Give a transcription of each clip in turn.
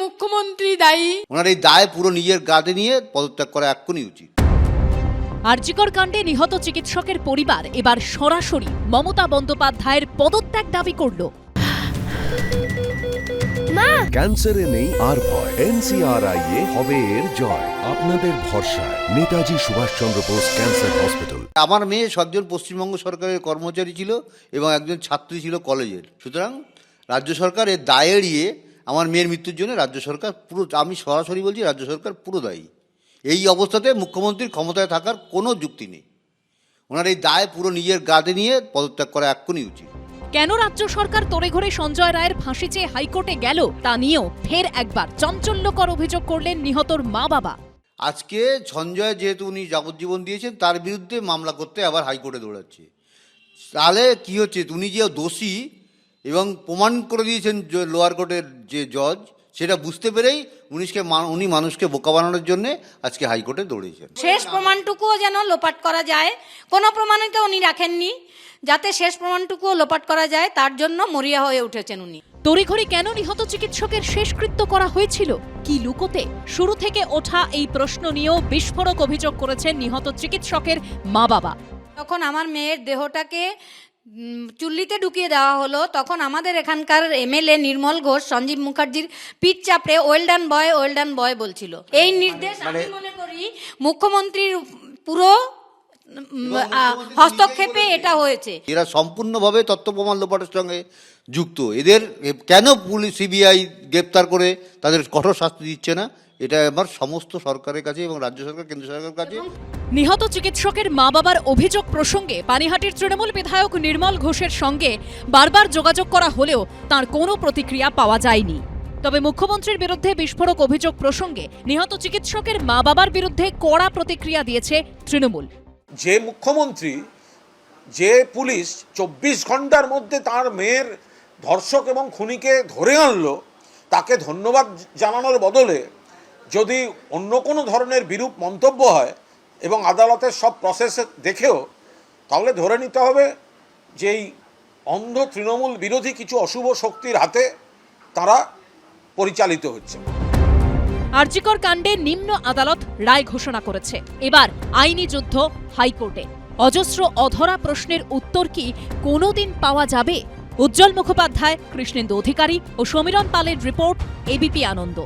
মুখ্যমন্ত্রী দায়ী। ওনার এই দায় পুরো নিজের গাদে নিয়ে পদত্যাগ করা এক্ষুনি উচিত। আরজিকর কাণ্ডে নিহত চিকিৎসকের পরিবার এবার সরাসরি মমতা বন্দ্যোপাধ্যায়ের পদত্যাগ দাবি করল। ক্যান্সারে নেই আর ভয়, NCRI এ হবে এর জয়। আপনাদের ভরসা নেতাজি সুভাষচন্দ্র বোস ক্যান্সার হসপিটাল। আমার মেয়ে একজন পশ্চিমবঙ্গ সরকারের কর্মচারী ছিল এবং একজন ছাত্রী ছিল কলেজের। সুতরাং রাজ্য সরকার এর দায় এড়িয়ে আমার মেয়ের মৃত্যুর জন্য রাজ্য সরকার পুরো, আমি সরাসরি বলছি, রাজ্য সরকার পুরো দায়ী। এই অবস্থাতে মুখ্যমন্ত্রীর ক্ষমতায় থাকার কোনো যুক্তি নেই। ওনার এই দায় পুরো নিজের গাদে নিয়ে পদত্যাগ করা এক্ষুনি উচিত। কেন রাজ্য সরকার তড়িঘড়ি সঞ্জয় রায়ের ফাঁসি চেয়ে হাইকোর্টে গেল তা নিয়েও ফের একবার চাঞ্চল্যকর অভিযোগ করলেন নিহতর মা বাবা। আজকে সঞ্জয় যেহেতু উনি যাবজ্জীবন দিয়েছেন, তার বিরুদ্ধে মামলা করতে আবার হাইকোর্টে দৌড়াচ্ছে। তাহলে কি হচ্ছে, উনি যে দোষী এবং প্রমাণ করে দিয়েছেন লোয়ার কোর্টের যে জজ, সেটা বুঝতে পেরেই উনি মানুষকে বোকা বানানোর জন্য আজকে হাইকোর্টে দৌড়িয়েছেন। শেষ প্রমাণটুকুও যেন লোপাট করা যায়, কোনো প্রমাণই তো উনি রাখেননি, যাতে শেষ প্রমাণটুকুও লোপাট করা যায় তার জন্য মরিয়া হয়ে উঠেছেন উনি। তড়িঘড়ি কেন নিহত চিকিৎসকের শেষকৃত্য করা হয়েছিল, কি লুকোতে? শুরু থেকে ওঠা এই প্রশ্ন নিয়েও বিস্ফোরক অভিযোগ করেছেন নিহত চিকিৎসকের মা বাবা। তখন আমার মেয়ের দেহটাকে চুল্লিতে ঢুকিয়ে দেওয়া হলো, তখন আমাদের এখানকার MLA নির্মল ঘোষ সঞ্জীব মুখার্জির পিঠ চাপড়ে ওয়েল ডান বয় বলছিল। এই নির্দেশ আমি মনে করি মুখ্যমন্ত্রীর পুরো হস্তক্ষেপে এটা হয়েছে। এরা সম্পূর্ণভাবে তথ্য প্রমাণ লোপাটের সঙ্গে যুক্ত। এদের কেন পুলিশ CBI গ্রেপ্তার করে তাদের কঠোর শাস্তি দিচ্ছে না, এটা আমার সমস্ত সরকারের কাছে এবং রাজ্য সরকার, কেন্দ্র সরকারের কাছে। নিহত চিকিৎসকের মা বাবার অভিযোগ প্রসঙ্গে পানিহাটির তৃণমূল বিধায়ক নির্মল ঘোষের সঙ্গে বারবার যোগাযোগ করা হলেও তার কোনো প্রতিক্রিয়া পাওয়া যায়নি। তবে মুখ্যমন্ত্রীর বিরুদ্ধে বিস্ফোরক অভিযোগ প্রসঙ্গে নিহত চিকিৎসকের মা বাবার বিরুদ্ধে কড়া প্রতিক্রিয়া দিয়েছে তৃণমূল। যে মুখ্যমন্ত্রী, যে পুলিশ 24 ঘন্টার মধ্যে তার মেয়ের ধর্ষক এবং খুনিকে ধরে আনলো, তাকে ধন্যবাদ জানানোর বদলে যদি অন্য কোনো ধরনের বিরূপ মন্তব্য হয় এবং আদালতের সব প্রসেস দেখেও, তাহলে ধরে নিতে হবে যে এই অন্ধ তৃণমূল বিরোধী কিছু অশুভ শক্তির হাতে তারা পরিচালিত হচ্ছে। আরজিকর কাণ্ডে নিম্ন আদালত রায় ঘোষণা করেছে। এবার আইনি যুদ্ধ হাইকোর্টে। অজস্র অধরা প্রশ্নের উত্তর কি কোনোদিন পাওয়া যাবে? উজ্জ্বল মুখোপাধ্যায়, কৃষ্ণেন্দু অধিকারী ও সমীরণ পালের রিপোর্ট, ABP আনন্দ।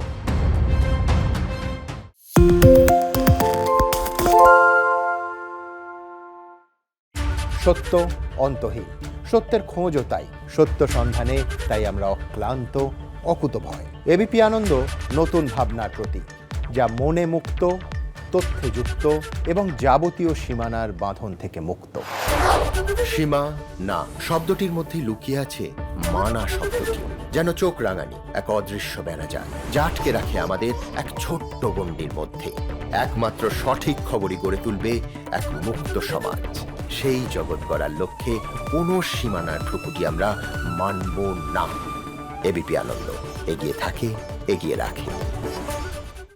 সত্য অন্তহীন, সত্যের খোঁজও তাই, সত্য সন্ধানে তাই আমরা অক্লান্ত, অকুতভয়। ABP আনন্দ নতুন ভাবনার প্রতীক, যা মনে মুক্ত, তথ্যে যুক্ত এবং যাবতীয় সীমানার বাঁধন থেকে মুক্ত। সীমা না শব্দটির মধ্যে লুকিয়ে আছে মানা শব্দটি, যেন চোখ রাঙানি এক অদৃশ্য বেড়াজাল, যা আটকে রাখে আমাদের এক ছোট্ট গণ্ডির মধ্যে। একমাত্র সঠিক খবরই গড়ে তুলবে এক মুক্ত সমাজ। সেই জগৎ গড়ার লক্ষ্যে কোনো সীমানার ঠুকুটি আমরা মানব না। ABP আনন্দ এগিয়ে থাকে, এগিয়ে রাখে।